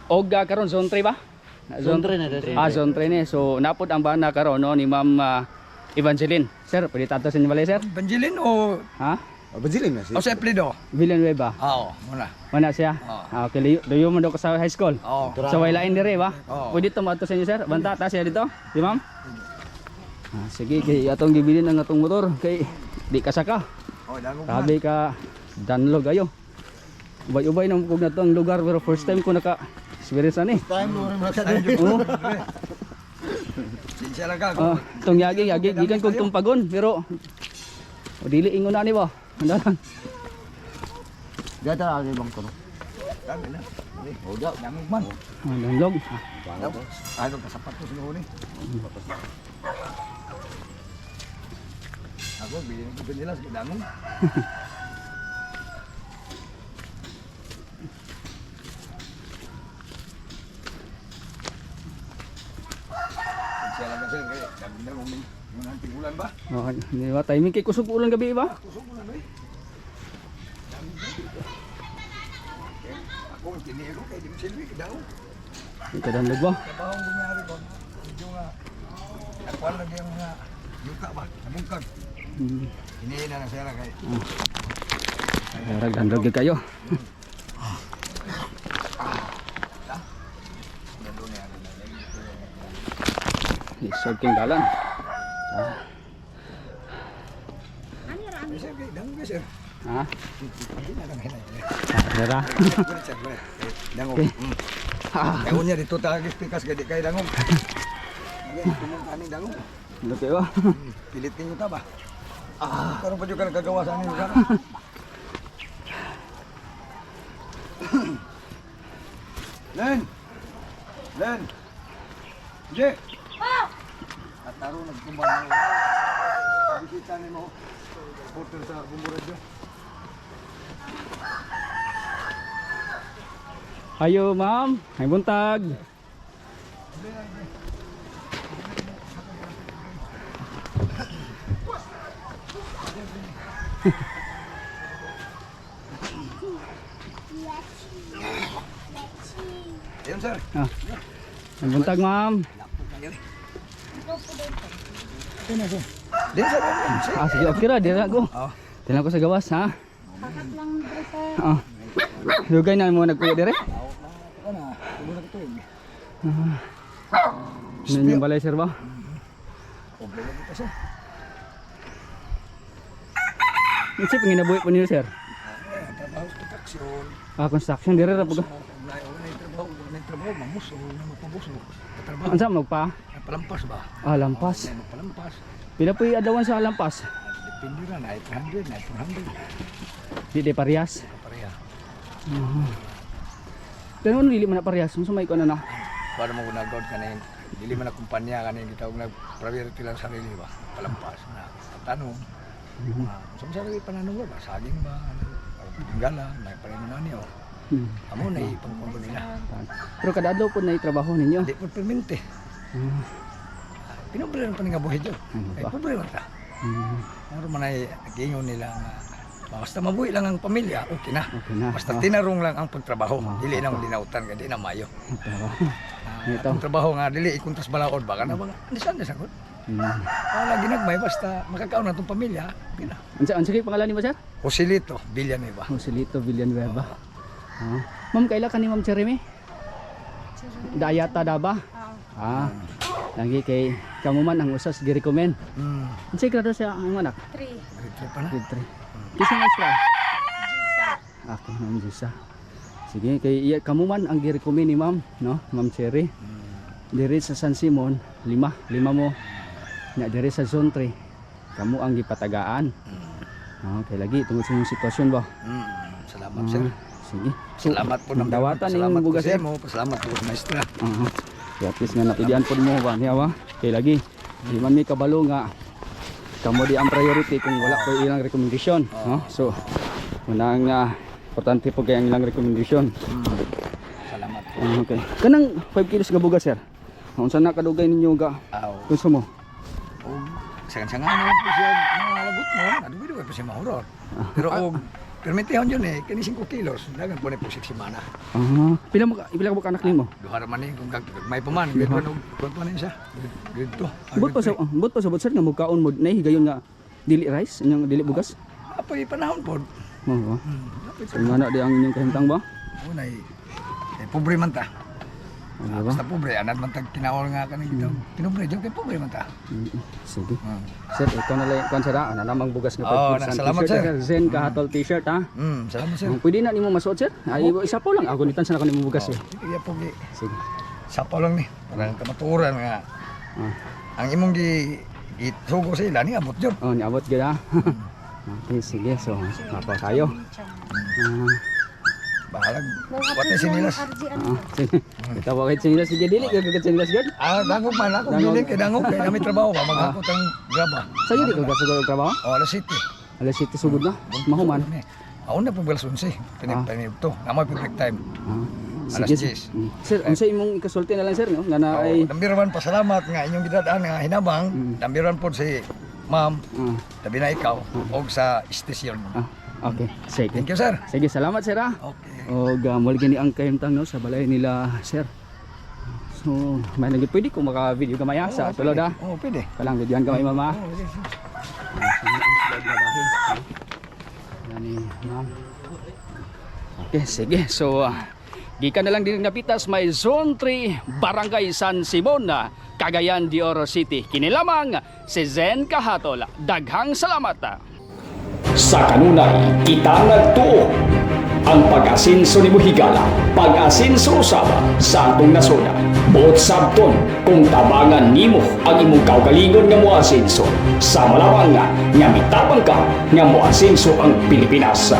Og karon zone 3 ba? Zone 3 na dito. Zone 3 ni. So napod ang bana karon no ni Ma'am Evangeline. Sir, pwede tato sa inyo balay sir? Banjilin o Ha? Banjilin na siya. sa Eplido? Villanueva. Oo, muna. Mana siya? Okay, layo mo daw ka sa high school. Oo. Sa Waylain dire ba? Oo. Pwede tumato sa inyo sir. Banta ta siya dito. Di ma'am? Sige, kay atong gibilin ang atong motor kay di ka saka. Oh, dangog Sabi ka danlog ayo. Ubay-ubay nang kog na to ang lugar pero first time ko naka experience ani. Time mo rin mga Oo. Sinsya lang ka. Tong yagi gikan kog tumpagon pero dili ingon na ni ba? Anda lang. Gata ang ibang kono. Dami na. O da. Dangog man. Danlog. Ano ka sapatos mo ni? Ako, bilhin ko nila sa dangog. Siya lang kasi kaya dami na yung anting ulan ba? Di ba timing kay kusog ulan gabi ba? Kusog ulan ba? Ako, tiniro kay Dim Silvi, daw. Ito danlog ba? Trabaho ang bumayari ko. Medyo nga, nakuha lagi ang mga yuka ba? Nabungkag. Hinihin na ng sera kay. Rag danlog gyud kayo. Isog king dalan. Sir, kay dangog ka, sir. Ha? Hindi na kang hinay. Dara. Gulit, sir, gulit. Dangog. Dangog niya dito tagagis pikas kay di kay dangog. Ngayon, tumong kaning dangog. Lupi ba? Pilit ninyo ta ba? Karon pa jud ka nagagawa sa anin lugar. Len. Len. Je. At taro nagkumbang na. Bisita ni mo. Porter sa Bumburadyo. Ayo ma'am, ay buntag. Ayun sir. Ay buntag ma'am. Din sir. Sige okay ra, dira ko. Oh. Tinan ko sa gawas ha. Lugay na mo nagkuya dire. Ana, tulo na to. Ano yung balay sir ba? Problema dito sir. Isip nginabuhi po niyo sir. Trabaho sa construction. Construction dire ra pug. Trabaho, mamus o magpabus o katrabaho. Unsa magpa? Palampas ba? Lampas. Palampas. Pila po adawan sa lampas? Depende na, na 800, na 400. Di parehas. Pareha. Pero ano dili man na parehas? Unsa may ko na na? Para mo gunagod ka na yun. Dili man na kumpanya ka na yun. Kita kong nag-priority lang sarili ba? Palampas na. Tanong. Sa sarili pananong ba? Saging ba? Gala, may parinungan niyo. Amo na ipangkulo nila. Pero kada adlaw po na trabaho ninyo. Hindi po permente. Pinoblema pa nga buhay dyan. Ay, problema ta. Ano man ay nagingon nila nga basta mabuhi lang ang pamilya, okay na. Okay na. Basta tinarong lang ang pagtrabaho. Dili na linautan ka, di na mayo. Ang trabaho nga, dili ikuntas balaod ba? Kana ba nga, nisan na sagot. Wala ginagmay, basta makakaon na itong pamilya, okay na. Unsa kay pangalan ni mo sir? Joselito, Villanueva. Joselito Villanueva. Ma'am, kaila ka ni Ma'am Jeremy? Dayata da ba? Lagi kay kamuman ang usas gi-recommend. Unsay grado siya ang anak? 3. Grade pa na. Grade 3. Kisa nga siya? Ako Ma'am Jisa. Sige, kay iya kamuman ang gi-recommend ni Ma'am, no? Ma'am Cherry. Diri sa San Simon, lima mo. Nya diri sa Zone 3. Kamu ang gipatagaan. Okay, lagi tungod sa inyong sitwasyon ba? Salamat sir. Sige. Salamat po ng dawatan salamat ning po bugas sa sir. imo. Pasalamat po sa maestra. Kaya at least nga napidian po mo ba niya ba? Kay lagi. Di man mi kabalo nga kamo di ang priority kung wala po ilang rekomendasyon, no? So unang importante po kay ang ilang rekomendasyon. Salamat po. Okay. Kanang 5 kilos nga bugas sir. Unsa na kadugay ninyo ga konsumo? Sangan-sangan naman po siya mga lagot mo. Nadubi-dubi po siya mahurot. Pero permitihon yun eh, kini 5 kilos. Dagan po na po 6 semana. Pila ka ba anak nimo? Duha raman eh, kung may paman, grade 1 o grade 1 siya. Grade 2. But pa sa sir nga mugkaon mo nay higayon nga dili rice, inyong dili bugas. Apoy panahon po. Oo. Apoy So nga na di ang inyong kahimtang ba? Unay, pobre man ta. Ano ba? Basta pobre, anad man tag kinaol nga ka kita. Pinobre, diyo kay pobre man ta. Sige. Sir, ikaw na lang kon sir ha, ana namang bugas nga Oo, pag salamat, sir. Zen Kahatol t-shirt ha. Salamat sir. Pwede na nimo masuot sir? Ay isa po lang ako nitan sa nako nimo bugas eh. Sige, pogi. Sige. Sapaw lang ni, parang kamaturan nga. Ah. Ang imong sugo sa ila, ni abot job. Oh, niabot gid ha. Okay, sige. So, mapa kayo. Bahalag, wate sinilas. Sige. Kita ba kay sinilas sige dili gagawin sinilas gud? Dangog man ako, dili kay dangog, kay namin trabaho, maghakot ang graba. Sa di ka gasugod trabaho? Alas 7. Alas 7 sugod na. Mahuman. Ako na po alas 11, pinip to, namoy perfect time. Sige. Alas 10. Sir, unsa imong ikasulti na lang sir no? Nga na ay Number 1, pasalamat nga inyong gidadaan nga hinabang. Number 1 po si ma'am, tabi na ikaw, o sa istasyon. okay. Sige. Thank you, sir. Sige, salamat sir ha. Okay. O gamol gini ang kahimtang no sa balay nila sir. So, may nagit pwede ko maka-video ka maya sa tulod ha. Oo, pwede. Kalang videohan ka may mama. Oo, pwede. Yan ma'am. Okay, sige. So, gikan na lang din napitas may Zone 3, Barangay San Simon, Cagayan de Oro City. Kinilamang si Zen Kahatol. Daghang salamat. Sa kanunay, kita nagtuo ang pag-asinso ni Higala, pag-asinso usab sa atong nasona. Buot sabton kung tabangan nimo ang imong kaugalingon nga moasinso sa malawang nga mitapang ka nga moasinso ang Pilipinas.